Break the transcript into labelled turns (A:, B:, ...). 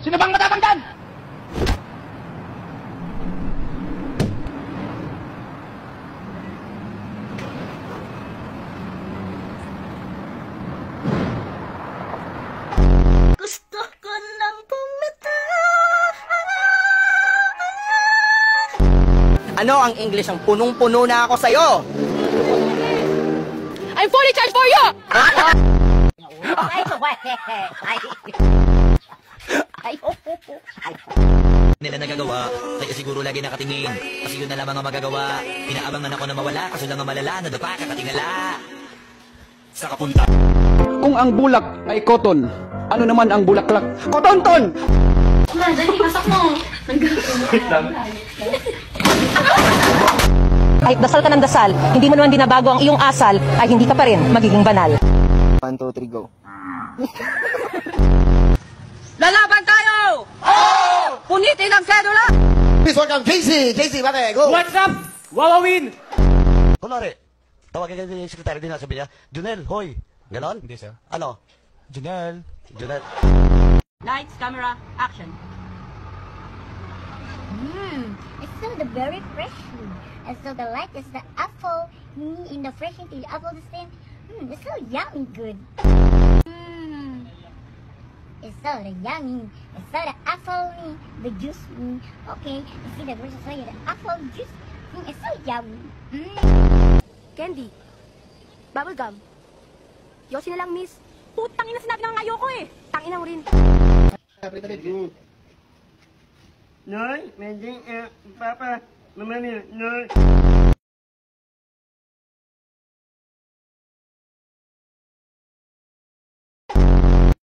A: Sino bang matapang dyan?
B: Gusto ko nang pumita.
C: Ano ang English ang punong-puno na ako sa'yo?
D: I'm fully charged for you!
E: Nila nagagawa, kaya siguro lagi nakatingin. Kasi yun na lamang ang magagawa. Inaabangan ako na mawala, kaso lang ang malala, nadapa ka katingala. Sa kapunta.
A: Kung ang bulak ay cotton, ano naman ang bulaklak? Kotonton!
B: Dali, masak mo.
D: Kahit dasal ka ng dasal, hindi mo naman binabago ang iyong asal, ay hindi ka pa rin magiging banal.
C: 1, 2, 3, go.
D: Lalaban tayo! Oo! Punitin ang sedula!
C: Please welcome JC! JC, pare, go!
A: What's up? Wawawin!
E: Kunwari, tawagin ka yung sekretary din na sabi niya, Junel, hoy! Ganon?
A: Hindi, sir.
E: Ano?
A: Junel.
E: Junel.
D: Lights, camera, action.
B: It's still the very fresh food. And so the light is the apple. In the fresh into the apple the same. It's so yummy good. It's so the yummy. It's so the apple the juice. Okay, you see the versus way the apple juice. It's so yummy.
D: Candy. Bubblegum. Yosi na lang, miss. Putang ina, sinabi na nga ayoko eh. Tangina mo rin.
F: Nói, mẹ đi, papa, mama, nói.